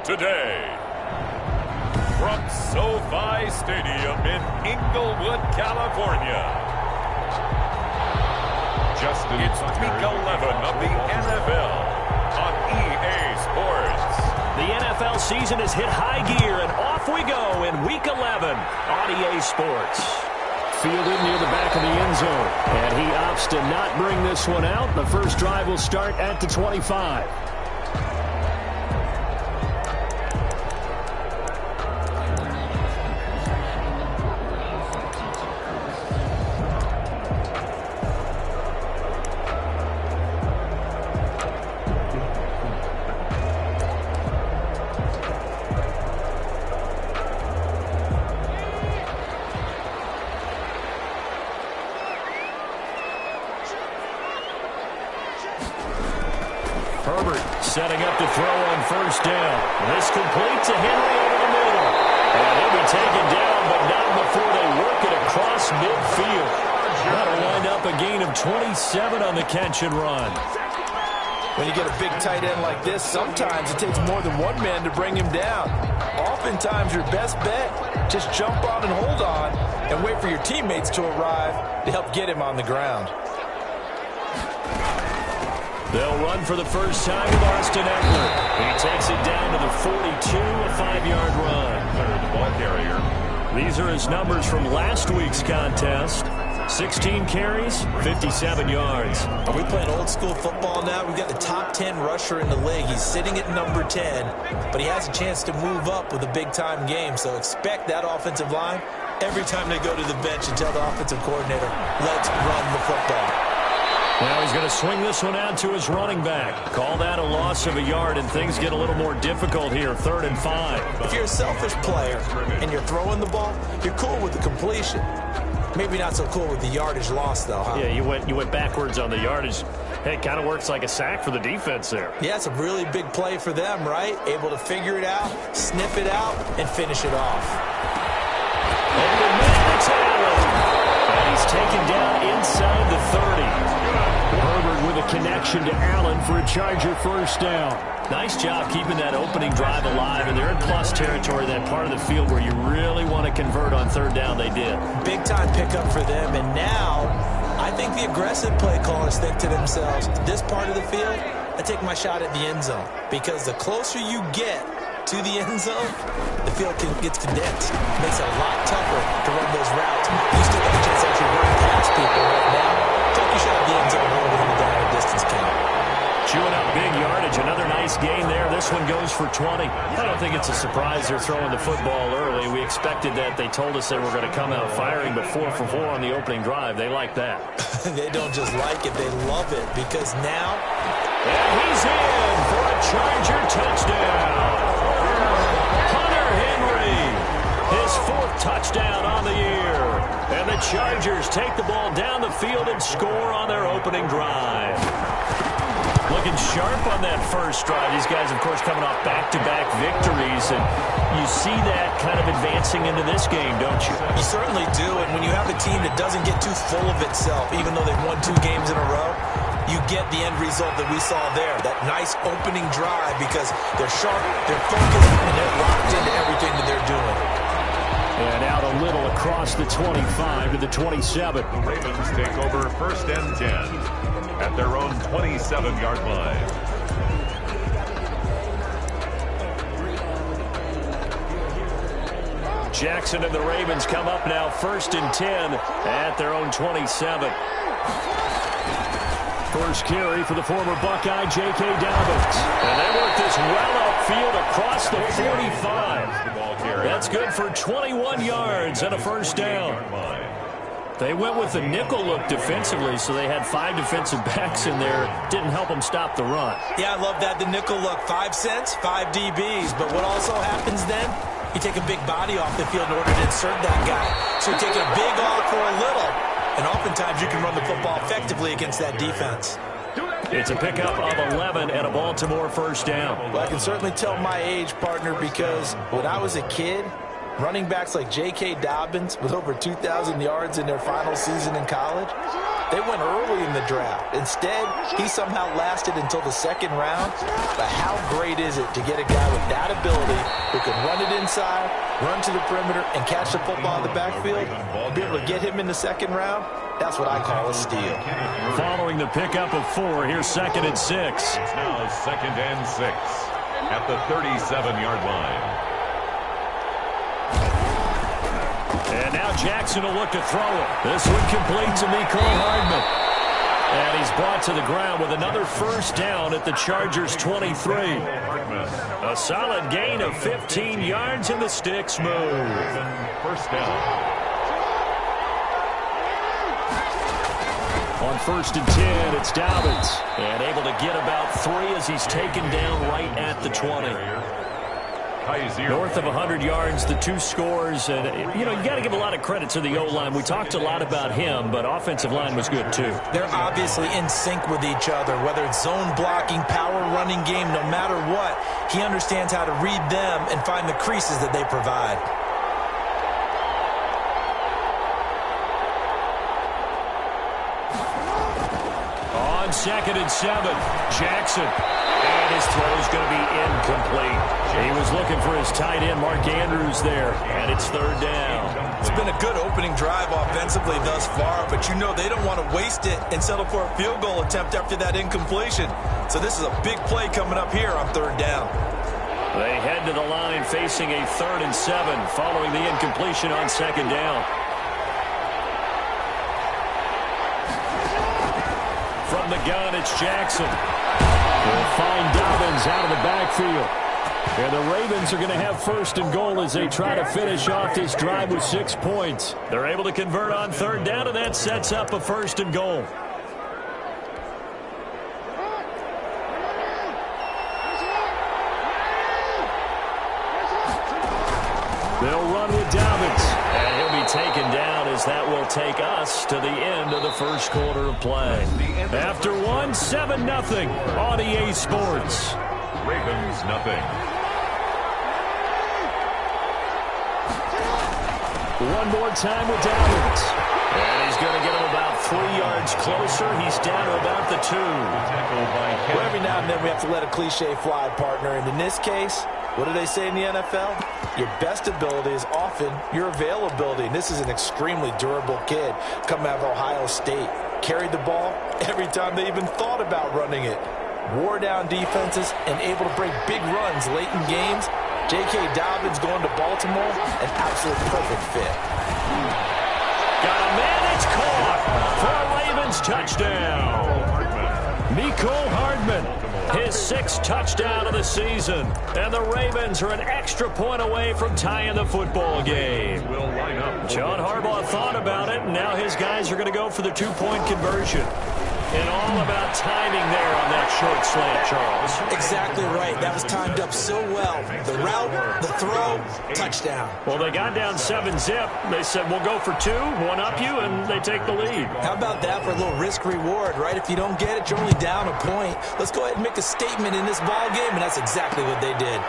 today. From SoFi Stadium in Inglewood, California. It's week 11 of the NFL on EA Sports. The NFL season has hit high gear, and off we go in week 11 on EA Sports. Fielded near the back of the end zone, and he opts to not bring this one out. The first drive will start at the 25. Setting up to throw on first down. This complete to Henry over the middle. And he'll be taken down, but not before they work it across midfield. That'll wind up a gain of 27 on the catch and run. When you get a big tight end like this, sometimes it takes more than one man to bring him down. Oftentimes, your best bet, just jump on and hold on and wait for your teammates to arrive to help get him on the ground. They'll run for the first time with Austin Eckler. He takes it down to the 42, a 5-yard run. The ball carrier. These are his numbers from last week's contest. 16 carries, 57 yards. Are we playing old school football now? We've got the top 10 rusher in the league. He's sitting at number 10, but he has a chance to move up with a big-time game. So expect that offensive line every time they go to the bench and tell the offensive coordinator, let's run the football. Now he's going to swing this one out to his running back. Call that a loss of a yard, and things get a little more difficult here, 3rd and 5. If you're a selfish player and you're throwing the ball, you're cool with the completion. Maybe not so cool with the yardage loss, though, huh? Yeah, you went backwards on the yardage. Hey, it kind of works like a sack for the defense there. Yeah, it's a really big play for them, right? Able to figure it out, sniff it out, and finish it off. Over the middle, it's Allen. And he's taken down inside the 30. Herbert with a connection to Allen for a Charger first down. Nice job keeping that opening drive alive, and they're in plus territory, that part of the field where you really want to convert on 3rd down. They did. Big-time pickup for them, and now I think the aggressive play callers think to themselves, this part of the field, I take my shot at the end zone, because the closer you get to the end zone, the field gets condensed. It makes it a lot tougher to run those routes. You still got a chance to actually run past people right now. Take your shot at the end zone over in the down distance count. Chewing up big yardage. Another nice gain there. This one goes for 20. I don't think it's a surprise they're throwing the football early. We expected that. They told us they were going to come out firing, but 4 for 4 on the opening drive. They like that. They don't just like it. They love it, because now... And he's in for a Charger touchdown. Hunter Henry, his 4th touchdown on the year. And the Chargers take the ball down the field and score on their opening drive. Looking sharp on that first drive. These guys, of course, coming off back-to-back victories, and you see that kind of advancing into this game, don't you? You certainly do, and when you have a team that doesn't get too full of itself, even though they've won 2 games in a row, you get the end result that we saw there, that nice opening drive, because they're sharp, they're focused, and they're locked into everything that they're doing. And out a little across the 25 to the 27. The Ravens take over 1st and 10 at their own 27-yard line. Jackson and the Ravens come up now 1st and 10 at their own 27. First carry for the former Buckeye, J.K. Dobbins. And they work this well upfield across the 45. That's good for 21 yards and a first down. They went with the nickel look defensively, so they had 5 defensive backs in there. Didn't help them stop the run. Yeah, I love that, the nickel look. 5 cents, 5 DBs. But what also happens then, you take a big body off the field in order to insert that guy. So you take a big off for a little. And oftentimes you can run the football effectively against that defense. It's a pickup of 11 and a Baltimore first down. Well, I can certainly tell my age, partner, because when I was a kid, running backs like J.K. Dobbins with over 2,000 yards in their final season in college, They went early in the draft. Instead, he somehow lasted until the second round. But how great is it to get a guy with that ability who can run it inside, run to the perimeter, and catch the football in the backfield? Be able to get him in the second round? That's what I call a steal. Following the pickup of 4, here's 2nd and 6. It's now 2nd and 6 at the 37-yard line. And now Jackson will look to throw it. This one complete to Mecole Hardman. And he's brought to the ground with another first down at the Chargers' 23. A solid gain of 15 yards and the sticks move. First down. On 1st and 10, it's Dobbins. And able to get about 3 as he's taken down right at the 20. North of 100 yards, the 2 scores. And, you got to give a lot of credit to the O-line. We talked a lot about him, but offensive line was good, too. They're obviously in sync with each other, whether it's zone blocking, power running game, no matter what. He understands how to read them and find the creases that they provide. On 2nd and 7, Jackson. And his throw is going to be incomplete. He was looking for his tight end, Mark Andrews, there. And it's 3rd down. It's been a good opening drive offensively thus far, but they don't want to waste it and settle for a field goal attempt after that incompletion. So this is a big play coming up here on 3rd down. They head to the line facing a 3rd and 7 following the incompletion on 2nd down. From the gun, it's Jackson. They'll find Dobbins out of the backfield. And the Ravens are going to have 1st and goal as they try to finish off this drive with 6 points. They're able to convert on 3rd down, and that sets up a 1st and goal. They'll run with Dobbins, and he'll be taken down as that will take us to the end of the first quarter of play. After 1, 7-0 on EA Sports. Ravens nothing. One more time with Dobbins. And he's going to get him about 3 yards closer. He's down to about the 2. Well, every now and then we have to let a cliche fly, partner. And in this case, what do they say in the NFL? Your best ability is often your availability. And this is an extremely durable kid coming out of Ohio State. Carried the ball every time they even thought about running it. Wore down defenses and able to break big runs late in games. J.K. Dobbins going to Baltimore, an absolute perfect fit. Got a man, it's caught for a Ravens touchdown. Mecole Hardman, his 6th touchdown of the season. And the Ravens are an extra point away from tying the football game. John Harbaugh thought about it, and now his guys are going to go for the 2-point conversion. And all about timing there on that short slant, Charles. Exactly right. That was timed up so well. The route, the throw, touchdown. Well, they got down 7-zip. They said, we'll go for 2, one up you, and they take the lead. How about that for a little risk-reward, right? If you don't get it, you're only down a point. Let's go ahead and make a statement in this ball game, and that's exactly what they did.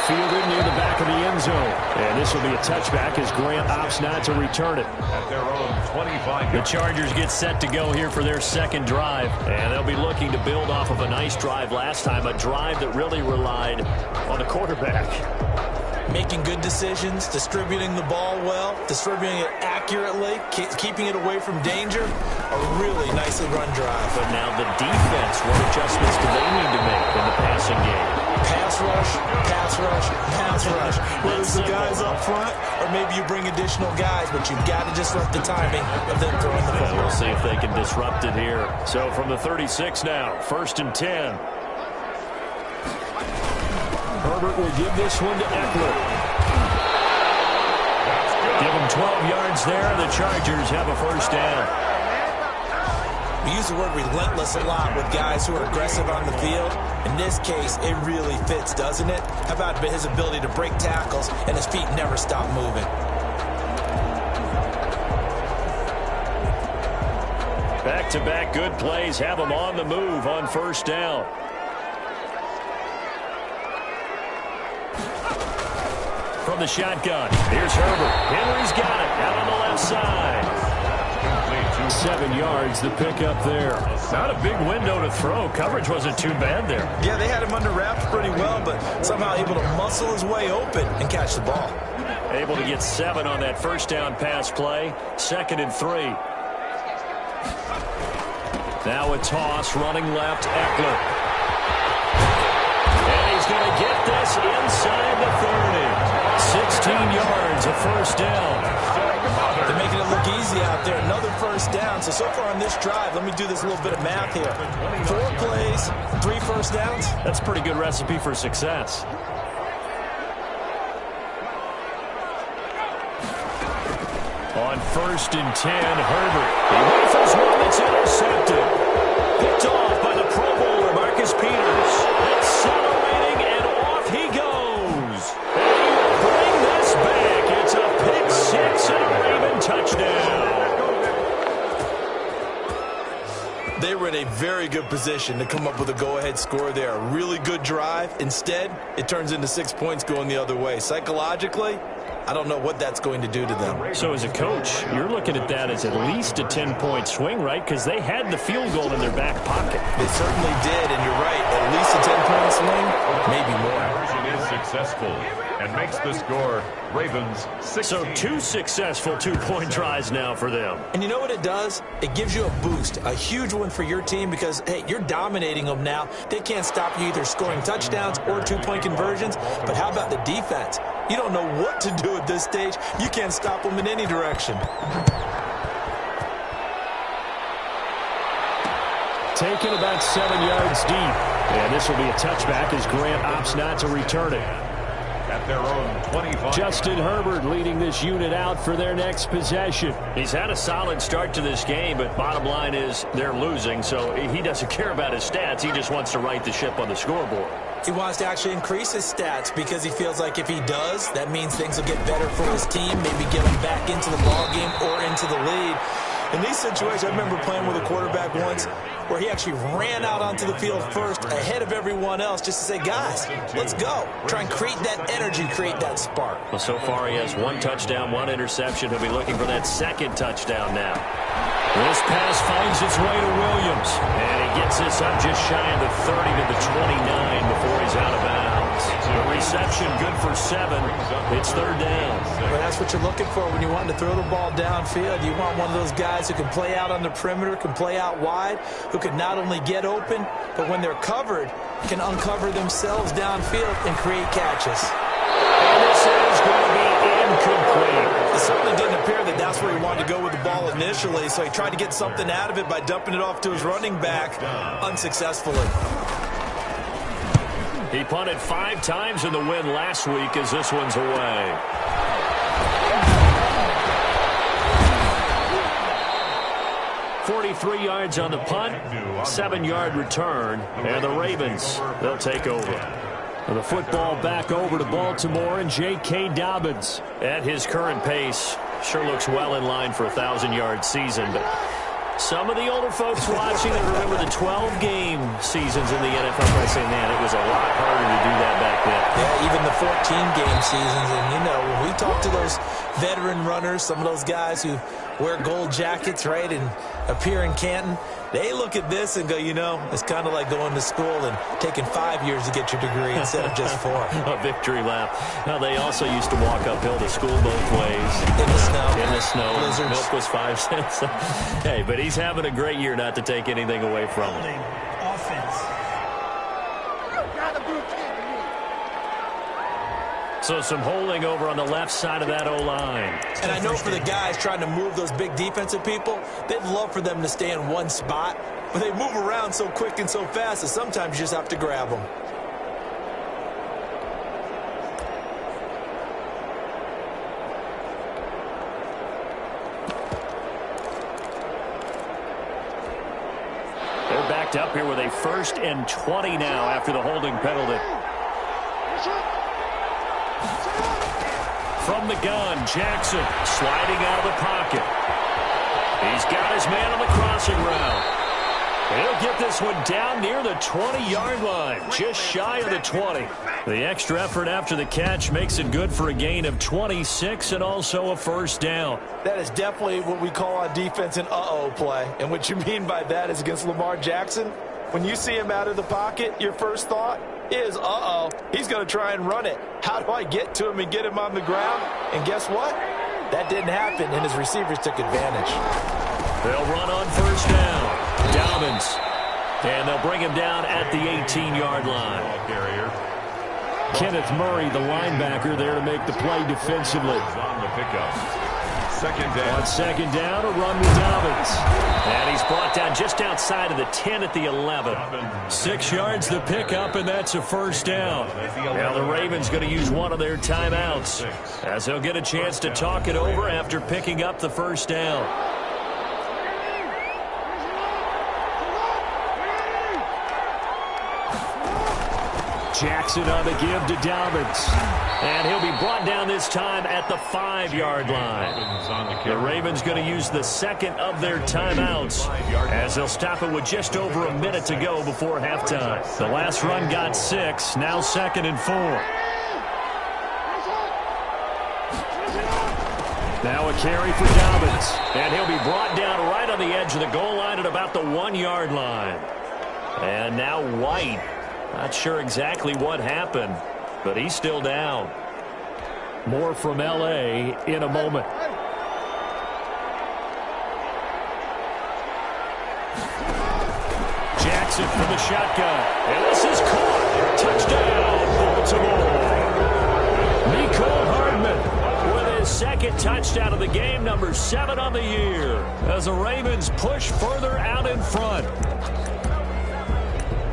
Fielded near the back of the end zone. And this will be a touchback as Grant opts not to return it. At their own 25. The Chargers get set to go here for their 2nd drive. And they'll be looking to build off of a nice drive last time, a drive that really relied on the quarterback. Making good decisions, distributing the ball well, distributing it accurately, keeping it away from danger. A really nicely run drive. But now the defense, what adjustments do they need to make in the passing game? Pass rush, pass rush, pass rush. Whether it's the guys up front or maybe you bring additional guys, but you've got to disrupt the timing of them throwing the football. We'll see if they can disrupt it here. So from the 36 now, 1st and 10. Herbert will give this one to Eckler. Give him 12 yards there. The Chargers have a 1st down. We use the word relentless a lot with guys who are aggressive on the field. In this case, it really fits, doesn't it? How about his ability to break tackles and his feet never stop moving? Back-to-back good plays have him on the move on 1st down. From the shotgun, here's Herbert. Henry's got it out on the left side. Complete to 7 yards, the pick up there. Not a big window to throw. Coverage wasn't too bad there. Yeah, they had him under wraps pretty well, but somehow able to muscle his way open and catch the ball. Able to get 7 on that first down pass play. 2nd and 3. Now a toss, running left, Eckler. And he's going to get this inside the 30. 16 yards, a first down. They're making it look easy out there. Another first down. So far on this drive, let me do this little bit of math here. 4 plays, 3 first downs. That's a pretty good recipe for success. On 1st and 10, Herbert. He rifles one that's intercepted. Picked off by the Pro Bowler, Marcus Peters. Accelerating, and off he goes. And he will bring this back. It's a pick 6 and a Raven touchdown. They were in a very good position to come up with a go-ahead score there. A really good drive. Instead, it turns into 6 points going the other way. Psychologically, I don't know what that's going to do to them. So as a coach, you're looking at that as at least a 10-point swing, right? Because they had the field goal in their back pocket. They certainly did, and you're right. At least a 10-point swing, maybe more. Conversion is successful and makes the score Ravens 16. So 2 successful 2-point tries now for them. And you know what it does? It gives you a boost, a huge one for your team because, hey, you're dominating them now. They can't stop you either scoring touchdowns or 2-point conversions. But how about the defense? You don't know what to do at this stage. You can't stop them in any direction. Taken about 7 yards deep. And this will be a touchback as Grant opts not to return it. At their own 25. Justin Herbert leading this unit out for their next possession. He's had a solid start to this game, but bottom line is they're losing, so he doesn't care about his stats. He just wants to right the ship on the scoreboard. He wants to actually increase his stats because he feels like if he does, that means things will get better for his team, maybe get him back into the ball game or into the lead. In these situations, I remember playing with a quarterback once where he actually ran out onto the field first ahead of everyone else just to say, guys, let's go. Try and create that energy, create that spark. Well, so far he has 1 touchdown, 1 interception. He'll be looking for that 2nd touchdown now. This pass finds its way to Williams. And he gets this up just shy of the 30 to the 29 before he's out of bounds. The reception good for 7. It's 3rd down. Well, that's what you're looking for when you want to throw the ball downfield. You want one of those guys who can play out on the perimeter, can play out wide, who can not only get open, but when they're covered, can uncover themselves downfield and create catches. And this is going to be incomplete. It certainly didn't appear that that's where he wanted to go with the ball initially, so he tried to get something out of it by dumping it off to his running back unsuccessfully. He punted 5 times in the win last week as this one's away. .43 yards on the punt, 7-yard return, and the Ravens, they'll take over. And the football back over to Baltimore and J.K. Dobbins. At his current pace, sure looks well in line for a 1,000-yard season, but some of the older folks watching that remember the 12-game seasons in the NFL probably say, man, it was a lot harder to do that back then. Yeah, even the 14-game seasons. And, you know, when we talk to those veteran runners, some of those guys who wear gold jackets, right, and appear in Canton, they look at this and go, you know, it's kind of like going to school and taking 5 years to get your degree instead of just 4. A victory lap. Now, they also used to walk uphill to school both ways. In the snow. In the snow. Blizzards. Milk was 5 cents. Hey, but he's having a great year, not to take anything away from him. Offense. So some holding over on the left side of that O-line. And I know for the guys trying to move those big defensive people, they'd love for them to stay in one spot, but they move around so quick and so fast that sometimes you just have to grab them. They're backed up here with a 1st and 20 now after the holding penalty. From the gun, Jackson sliding out of the pocket. He's got his man on the crossing route. He'll get this one down near the 20-yard line, just shy of the 20. The extra effort after the catch makes it good for a gain of 26 and also a first down. That is definitely what we call on defense an uh-oh play. And what you mean by that is against Lamar Jackson, when you see him out of the pocket, your first thought is, uh-oh, he's going to try and run it. How do I get to him and get him on the ground? And guess what? That didn't happen, and his receivers took advantage. They'll run on first down. Dobbins. And they'll bring him down at the 18-yard line. Kenneth Murray, the linebacker, there to make the play defensively. On the pickup. Second down. On second down, a run with Dobbins. And he's brought down just outside of the 10 at the 11. 6 yards the pickup, and that's a first down. Now the Ravens going to use one of their timeouts as they'll get a chance to talk it over after picking up the first down. Jackson on the give to Dobbins. And he'll be brought down this time at the 5-yard line. The Ravens going to use the second of their timeouts as they'll stop it with just over a minute to go before halftime. The last run got 6, now 2nd and 4. Now a carry for Dobbins. And he'll be brought down right on the edge of the goal line at about the 1-yard line. And now White. Not sure exactly what happened, but he's still down. More from L.A. in a moment. Jackson from the shotgun. And this is caught. Touchdown, Baltimore. Mecole Hardman with his second touchdown of the game, number 7 on the year, as the Ravens push further out in front.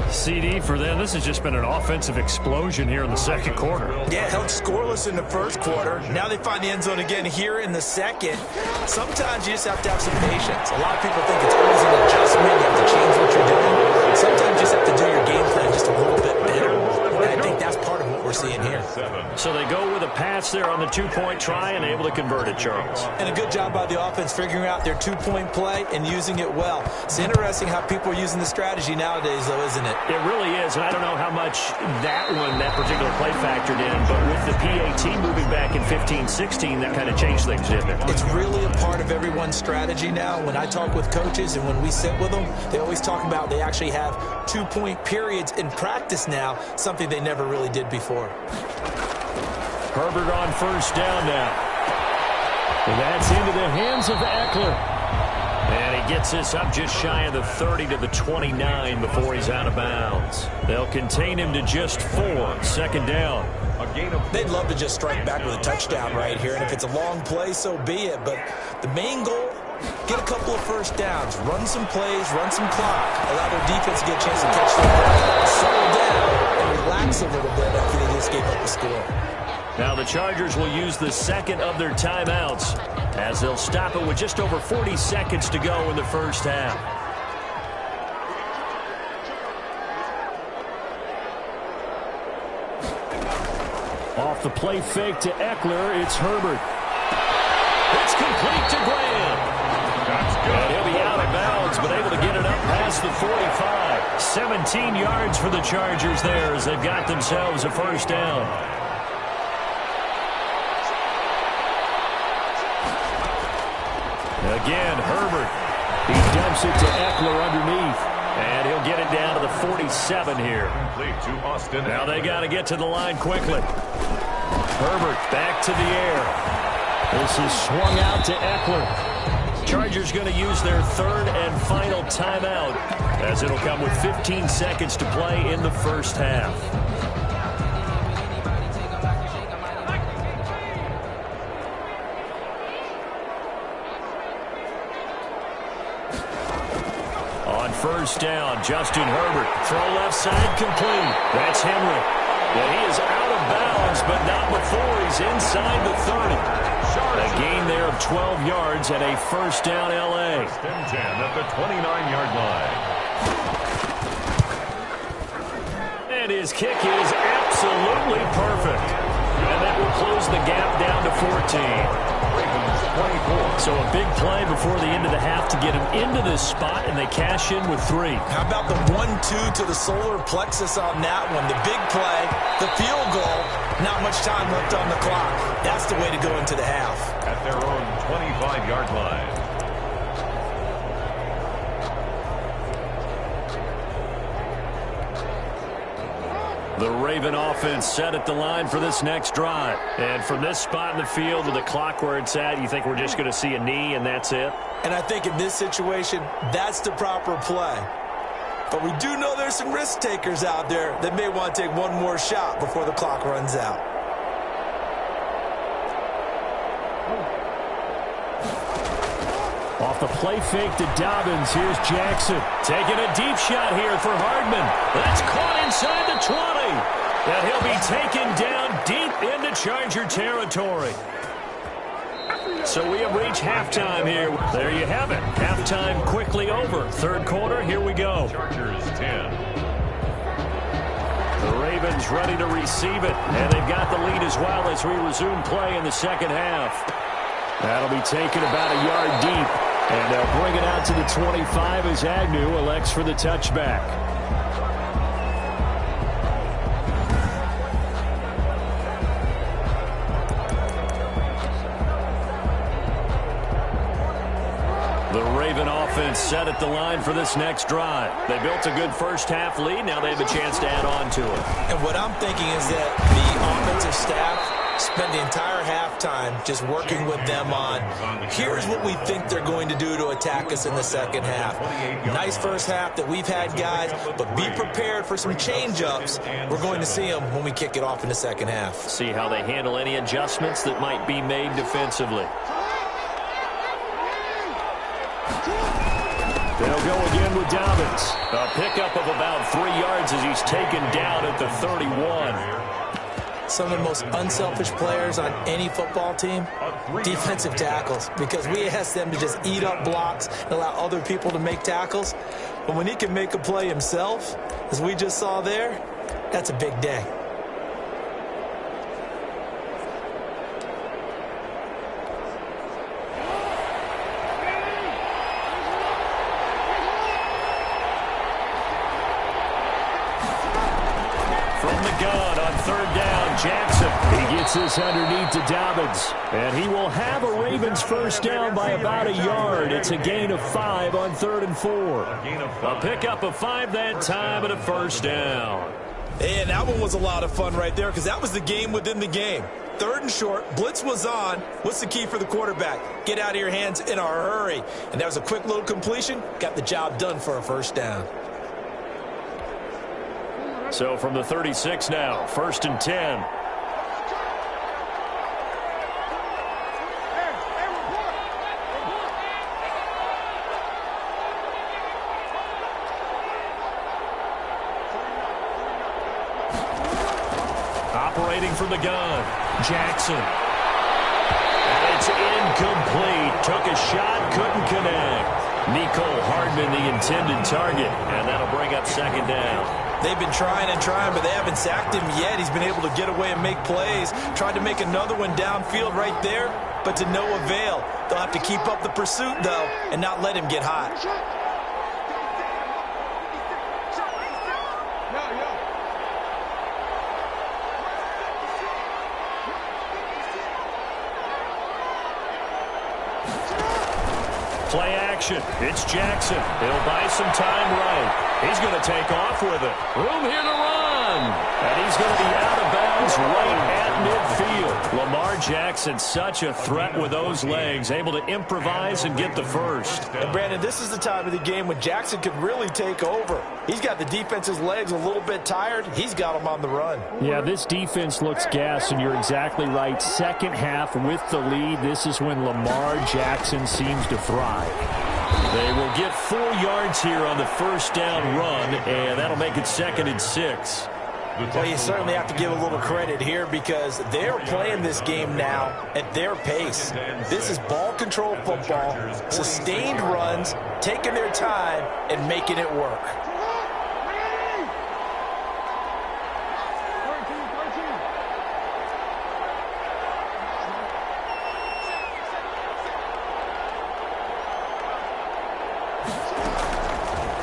CD for them. This has just been an offensive explosion here in the second quarter. Yeah, held scoreless in the first quarter. Now they find the end zone again here in the second. Sometimes you just have to have some patience. A lot of people think it's always an adjustment. You have to change what you're doing. Sometimes you just have to do your game plan just a little bit better. And I think that's part of what we're seeing here. So they go with a pass there on the 2-point try and able to convert it, Charles. And a good job by the offense figuring out their 2-point play and using it well. It's interesting how people are using the strategy nowadays, though, isn't it? It really is, and I don't know how much that particular play factored in, but with the PAT moving back in 15-16, that kind of changed things, didn't it? It's really a part of everyone's strategy now. When I talk with coaches and when we sit with them, they always talk about they actually have 2-point periods in practice now, something they never really did before. Herbert on first down now. And that's into the hands of Eckler. And he gets this up just shy of the 30 to the 29 before he's out of bounds. They'll contain him to just 4. Second down. They'd love to just strike back with a touchdown right here, and if it's a long play, so be it. But the main goal, get a couple of first downs, run some plays, run some clock, allow their defense to get a chance to catch their breath, settle down, and relax a little bit after they just gave up a score. Now the Chargers will use the second of their timeouts as they'll stop it with just over 40 seconds to go in the first half. Off the play fake to Eckler, it's Herbert. It's complete to Graham. That's good. And he'll be out of bounds, but able to get it up past the 45. 17 yards for the Chargers there as they've got themselves a first down. Again, Herbert. He dumps it to Eckler underneath. And he'll get it down to the 47 here. Now they got to get to the line quickly. Herbert back to the air. This is swung out to Eckler. Chargers going to use their third and final timeout as it'll come with 15 seconds to play in the first half. On first down, Justin Herbert. Throw left side complete. That's Henry. And he is out of bounds, but not before he's inside the 30. A gain there of 12 yards and a first down L.A. 10 at the 29-yard line. And his kick is absolutely perfect. And that will close the gap down to 14. 24. So a big play before the end of the half to get them into this spot, and they cash in with 3. How about the 1-2 to the solar plexus on that one? The big play, the field goal, not much time left on the clock. That's the way to go into the half. At their own 25-yard line. The Raven offense set at the line for this next drive. And from this spot in the field with the clock where it's at, you think we're just going to see a knee and that's it? And I think in this situation, that's the proper play. But we do know there's some risk takers out there that may want to take one more shot before the clock runs out. Off the play fake to Dobbins, here's Jackson. Taking a deep shot here for Hardman. That's caught inside the 20. And he'll be taken down deep into Charger territory. So we have reached halftime here. There you have it. Halftime quickly over. Third quarter, here we go. Chargers 10. The Ravens ready to receive it. And they've got the lead as well as we resume play in the second half. That'll be taken about a yard deep. And they'll bring it out to the 25 as Agnew elects for the touchback. The Raven offense set at the line for this next drive. They built a good first half lead. Now they have a chance to add on to it. And what I'm thinking is that the offensive staff spend the entire halftime just working with them on, here's what we think they're going to do to attack us in the second half. Nice first half that we've had, guys, but be prepared for some change-ups. We're going to see them when we kick it off in the second half. See how they handle any adjustments that might be made defensively. They'll go again with Dobbins. A pickup of about 3 yards as he's taken down at the 31. Some of the most unselfish players on any football team, defensive tackles, because we ask them to just eat up blocks and allow other people to make tackles. But when he can make a play himself, as we just saw there, that's a big day. From the gun on third down, Jackson. He gets this underneath to Dobbins. And he will have a Ravens first down by about a yard. It's a gain of 5 on 3rd and 4. A pickup of 5 that time and a first down. And that one was a lot of fun right there because that was the game within the game. 3rd and short, blitz was on. What's the key for the quarterback? Get out of your hands in a hurry. And that was a quick little completion. Got the job done for a first down. So from the 36 now, 1st and 10. Operating from the gun, Jackson. And it's incomplete. Took a shot, couldn't connect. Nicole Hardman, the intended target, and that'll bring up 2nd down. They've been trying and trying, but they haven't sacked him yet. He's been able to get away and make plays. Tried to make another one downfield right there, but to no avail. They'll have to keep up the pursuit, though, and not let him get hot. Play action. It's Jackson. He'll buy some time right. He's going to take off with it. Room here to run. And he's going to be out of bounds right at midfield. Lamar Jackson, such a threat with those legs, able to improvise and get the first. And Brandon, this is the time of the game when Jackson could really take over. He's got the defense's legs a little bit tired. He's got them on the run. Yeah, this defense looks gassed, and you're exactly right. Second half with the lead, this is when Lamar Jackson seems to thrive. They will get 4 yards here on the first down run, and that'll make it 2nd and 6. Well, you certainly have to give a little credit here because they're playing this game now at their pace. This is ball control football, sustained runs, taking their time, and making it work.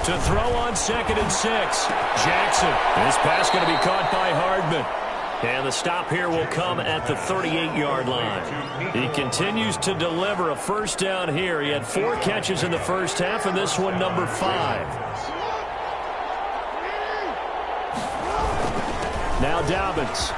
To throw on 2nd and 6. Jackson. This pass going to be caught by Hardman. And the stop here will come at the 38-yard line. He continues to deliver a first down here. He had 4 catches in the first half, and this one number 5. Now Dobbins.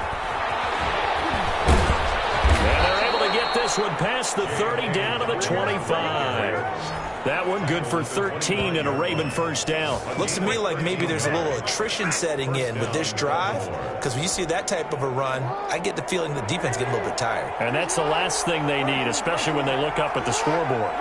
And they're able to get this one past the 30 down to the 25. That one good for 13 and a Raven first down. Looks to me like maybe there's a little attrition setting in with this drive, because when you see that type of a run, I get the feeling the defense getting a little bit tired. And that's the last thing they need, especially when they look up at the scoreboard.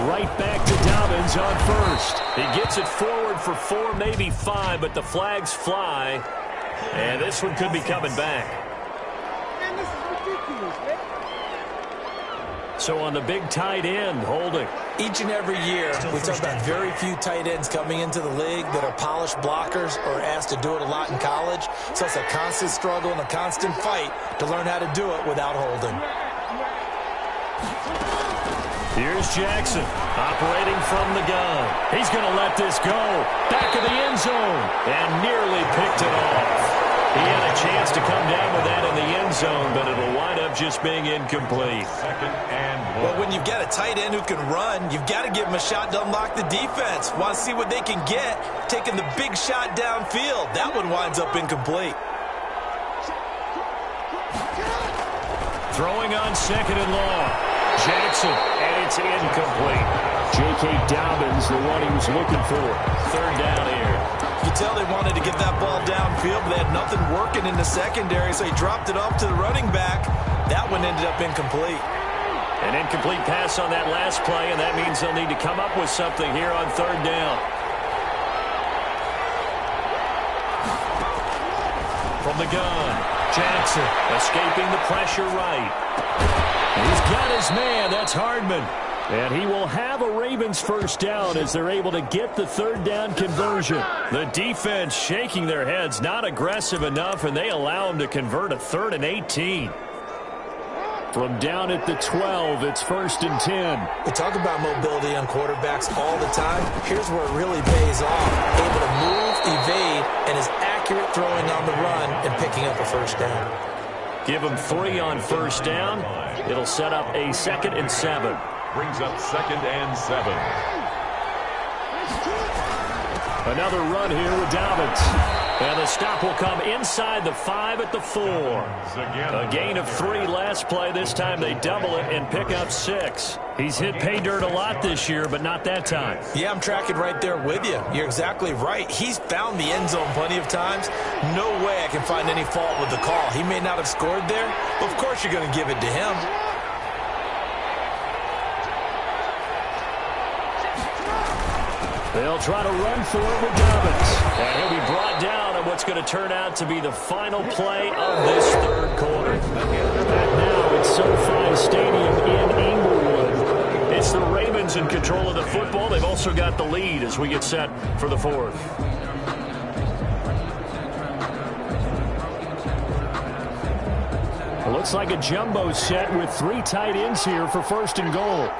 Right back to Dobbins on first. He gets it forward for 4, maybe 5, but the flags fly. And this one could be coming back. Man, this is ridiculous, man. So on the big tight end, holding. Each and every year, we talk about very few tight ends coming into the league that are polished blockers or asked to do it a lot in college. So it's a constant struggle and a constant fight to learn how to do it without holding. Here's Jackson, operating from the gun. He's going to let this go. Back of the end zone, and nearly picked it off. He had a chance to come down with that in the end zone, but it'll wind up just being incomplete. Well, when you've got a tight end who can run, you've got to give him a shot to unlock the defense. Want to see what they can get, taking the big shot downfield. That one winds up incomplete. Throwing on 2nd and long. Jackson, and it's incomplete. J.K. Dobbins, the one he was looking for. 3rd down here. You tell they wanted to get that ball downfield, but they had nothing working in the secondary, so he dropped it off to the running back. That one ended up incomplete. An incomplete pass on that last play, and that means they'll need to come up with something here on 3rd down. From the gun, Jackson escaping the pressure right. He's got his man. That's Hardman. And he will have a Ravens first down as they're able to get the 3rd down conversion. The defense shaking their heads, not aggressive enough, and they allow him to convert a 3rd and 18. From down at the 12, it's 1st and 10. We talk about mobility on quarterbacks all the time. Here's where it really pays off. Able to move, evade, and is accurate throwing on the run and picking up a first down. Give him 3 on first down. It'll set up a 2nd and 7. Brings up 2nd and 7. Another run here with Dobbins. And the stop will come inside the 5 at the 4. A gain of 3 last play. This time they double it and pick up 6. He's hit pay dirt a lot this year, but not that time. Yeah, I'm tracking right there with you. You're exactly right. He's found the end zone plenty of times. No way I can find any fault with the call. He may not have scored there, but of course you're going to give it to him. They'll try to run for it with Dobbins. And he'll be brought down on what's going to turn out to be the final play of this 3rd quarter. And now it's SoFi Stadium in Inglewood. It's the Ravens in control of the football. They've also got the lead as we get set for the 4th. It looks like a jumbo set with 3 tight ends here for 1st and goal.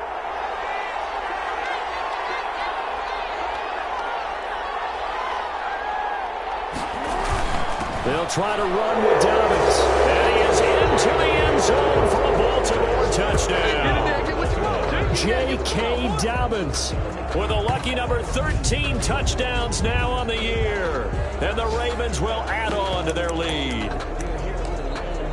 They'll try to run with Dobbins. And he is into the end zone for a Baltimore touchdown. J.K. Dobbins with a lucky number 13 touchdowns now on the year. And the Ravens will add on to their lead.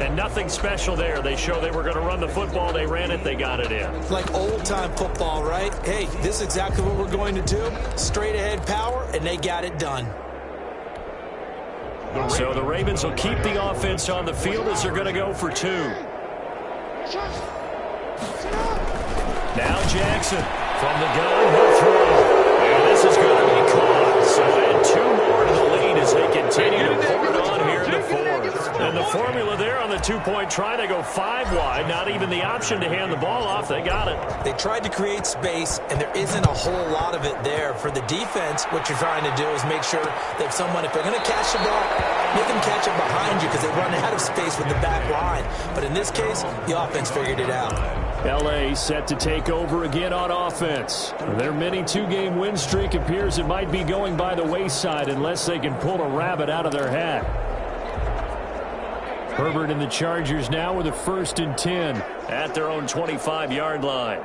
And nothing special there. They show they were going to run the football. They ran it. They got it in. Like old-time football, right? Hey, this is exactly what we're going to do. Straight-ahead power, and they got it done. So the Ravens will keep the offense on the field as they're going to go for 2. Now Jackson from the gun. He'll throw. And this is going to be caught. So add 2 more to the lead as they continue to pour it on here in the 4th. And the formula there on the two-point try. They go 5 wide. Not even the option to hand the ball off. They got it. They tried to create space, and there isn't a whole lot of it there. For the defense, what you're trying to do is make sure that someone, if they're going to catch the ball, make them catch it behind you because they run out of space with the back line. But in this case, the offense figured it out. L.A. set to take over again on offense. Their mini 2-game win streak appears it might be going by the wayside unless they can pull a rabbit out of their hat. Herbert and the Chargers now with a 1st and 10 at their own 25-yard line.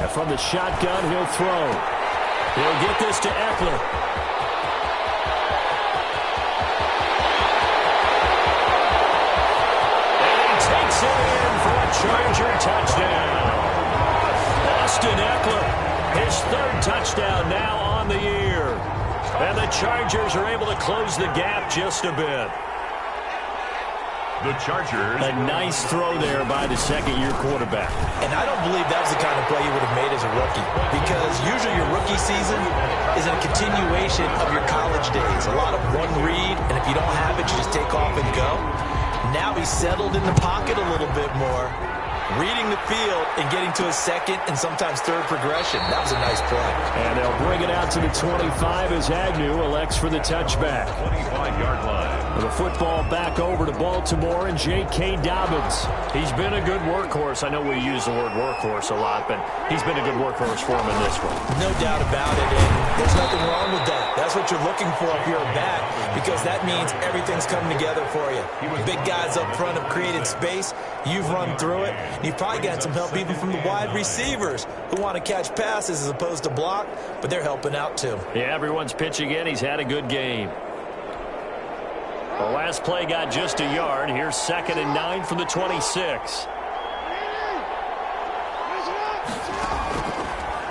And from the shotgun, he'll throw. He'll get this to Eckler. Takes it in for a Charger touchdown. Austin Eckler, his 3rd touchdown now on the year. And the Chargers are able to close the gap just a bit. The Chargers. A nice throw there by the second-year quarterback. And I don't believe that was the kind of play you would have made as a rookie, because usually your rookie season is a continuation of your college days. A lot of one read, and if you don't have it, you just take off and go. Now he's settled in the pocket a little bit more, reading the field and getting to a second and sometimes third progression. That was a nice play. And they'll bring it out to the 25 as Agnew elects for the touchback. 25-yard line. The football back over to Baltimore and J.K. Dobbins. He's been a good workhorse. I know we use the word workhorse a lot, but he's been a good workhorse for him in this one. No doubt about it, and there's nothing wrong with that. That's what you're looking for if you're a back, because that means everything's coming together for you. Big guys up front have created space. You've run through it. You've probably got some help even from the wide receivers who want to catch passes as opposed to block, but they're helping out too. Yeah, everyone's pitching in. He's had a good game. The last play got just a yard. Here's 2nd and 9 from the 26.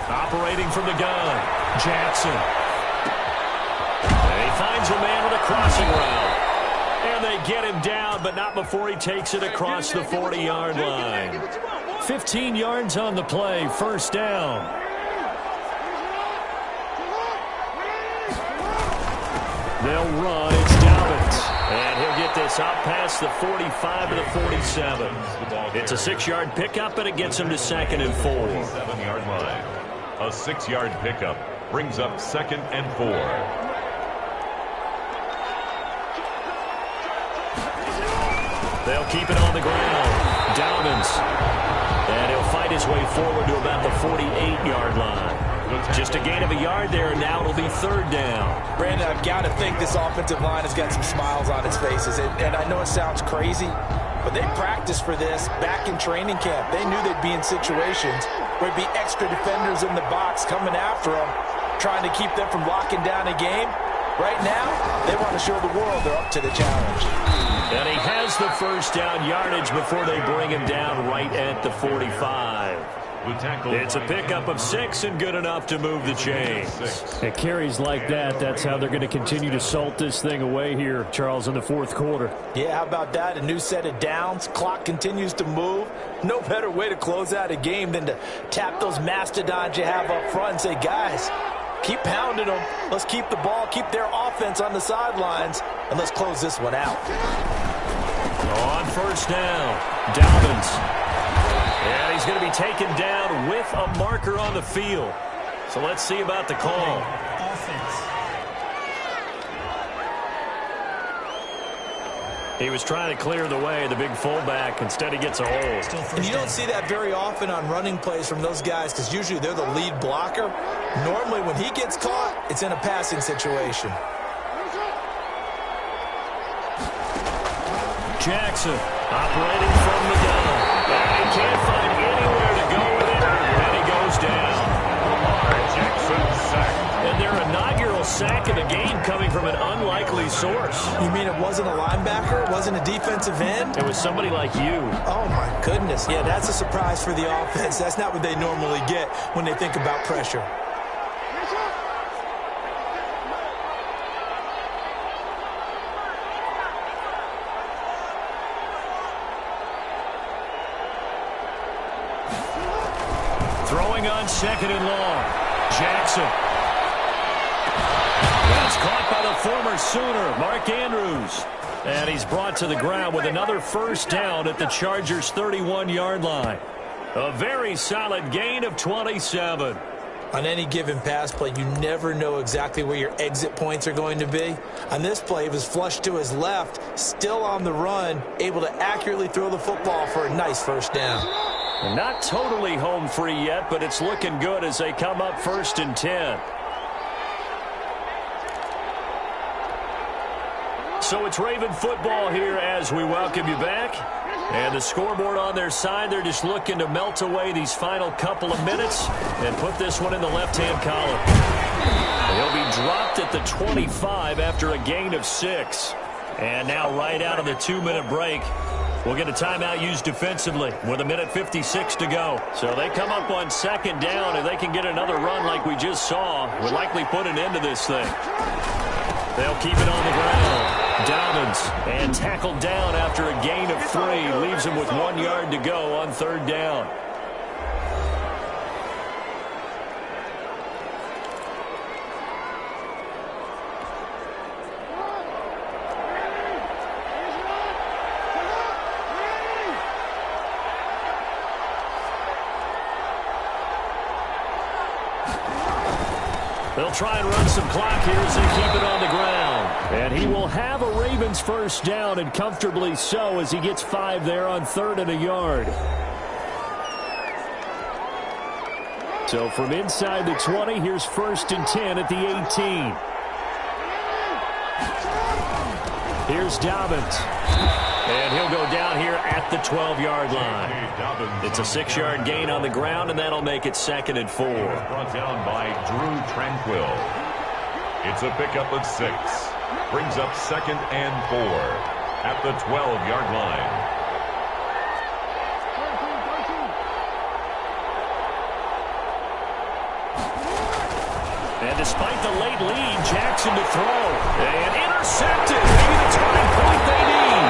Operating from the gun, Jackson. And he finds a man with a crossing route. And they get him down, but not before he takes it across the 40-yard line. 15 yards on the play, 1st down. They'll run. It's Dobbins. And he'll get this out past the 45 to the 47. It's a 6-yard pickup, and it gets him to 2nd and 4. 7-yard line. A 6-yard pickup brings up 2nd and 4. They'll keep it on the ground. Dobbins. And he'll fight his way forward to about the 48-yard line. Just a gain of a yard there, and now it'll be 3rd down. Brandon, I've got to think this offensive line has got some smiles on its faces. And I know it sounds crazy, but they practiced for this back in training camp. They knew they'd be in situations where it'd be extra defenders in the box coming after them, trying to keep them from locking down a game. Right now, they want to show the world they're up to the challenge. And he has the 1st down yardage before they bring him down right at the 45. It's a pickup of 6 and good enough to move the chains. At carries like that, that's how they're going to continue to salt this thing away here, Charles, in the 4th quarter. Yeah, how about that? A new set of downs. Clock continues to move. No better way to close out a game than to tap those mastodons you have up front and say, guys, keep pounding them. Let's keep the ball, keep their offense on the sidelines, and let's close this one out. On 1st down, Dobbins. And he's going to be taken down with a marker on the field. So let's see about the call. He was trying to clear the way, the big fullback. Instead, he gets a hold. And you don't see that very often on running plays from those guys because usually they're the lead blocker. Normally, when he gets caught, it's in a passing situation. Jackson operating from the gun. And he can't find anywhere to go with it. And he goes down. Jackson sacked. And their inaugural sack of the game coming from an unlikely source. You mean it wasn't a linebacker? It wasn't a defensive end? It was somebody like you. Oh, my goodness. Yeah, that's a surprise for the offense. That's not what they normally get when they think about pressure. Throwing on 2nd and long. Jackson. That's caught by the former Sooner, Mark Andrews. And he's brought to the ground with another first down at the Chargers' 31-yard line. A very solid gain of 27. On any given pass play, you never know exactly where your exit points are going to be. On this play, he was flushed to his left, still on the run, able to accurately throw the football for a nice first down. Not totally home free yet, but it's looking good as they come up 1st and 10. So it's Raven football here as we welcome you back. And the scoreboard on their side, they're just looking to melt away these final couple of minutes and put this one in the left-hand column. He'll be dropped at the 25 after a gain of 6. And now right out of the 2-minute break, we'll get a timeout used defensively with 1:56 to go. So they come up on 2nd down, and they can get another run like we just saw. Would likely put an end to this thing. They'll keep it on the ground. Dobbins, and tackled down after a gain of 3. Leaves him with 1 yard to go on 3rd down. They'll try and run some clock here as they keep it on the ground. And he will have a Ravens first down, and comfortably so, as he gets 5 there on 3rd and a yard. So from inside the 20, here's 1st and 10 at the 18. Here's Dobbins. And he'll go down here at the 12-yard line. It's a 6-yard gain on the ground, and that'll make it 2nd and 4. Brought down by Drew Tranquill. It's a pickup of 6. Brings up 2nd and 4 at the 12-yard line. And despite the late lead, Jackson to throw. And intercepted. Maybe the turning point they need.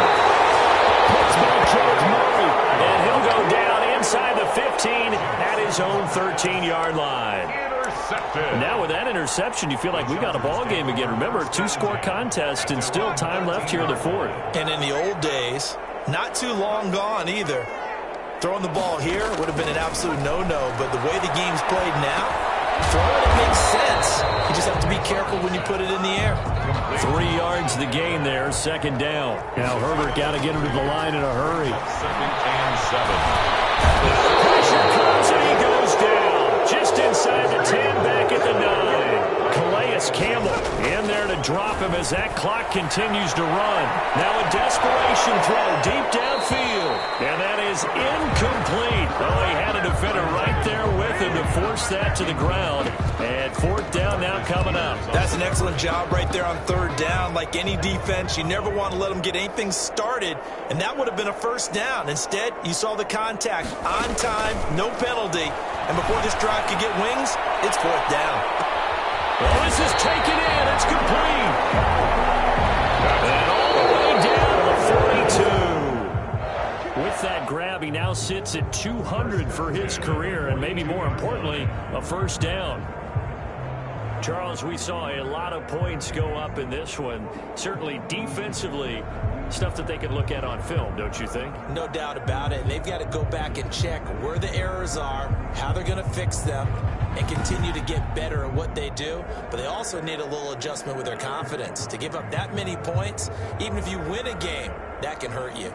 Hits by George Murray. And he'll go down inside the 15 at his own 13-yard line. Intercepted. Now with that interception, you feel like we got a ball game again. Remember, 2-score contest and still time left here in the 4th. And in the old days, not too long gone either. Throwing the ball here would have been an absolute no-no, but the way the game's played now, throwing it makes sense. You just have to be careful when you put it in the air. 3 yards the gain there, 2nd down. Now Herbert got to get him to the line in a hurry. 2nd and 7. Pressure comes and he goes down. Just inside the 10, back at the 9. Calais Campbell in there to drop him as that clock continues to run. Now a desperation throw deep downfield. And that is incomplete. Oh, he had a defender right there with him to force that to the ground. And 4th down now coming up. That's an excellent job right there on 3rd down. Like any defense, you never want to let them get anything started. And that would have been a first down. Instead, you saw the contact on time, no penalty. And before this drive could get wings, it's 4th down. Well, this is taken in. It's complete. And all the way down to the 42. With that grab, he now sits at 200 for his career, and maybe more importantly, a first down. Charles, we saw a lot of points go up in this one. Certainly defensively, stuff that they can look at on film, don't you think? No doubt about it. And they've got to go back and check where the errors are, how they're going to fix them, and continue to get better at what they do. But they also need a little adjustment with their confidence. To give up that many points, even if you win a game, that can hurt you.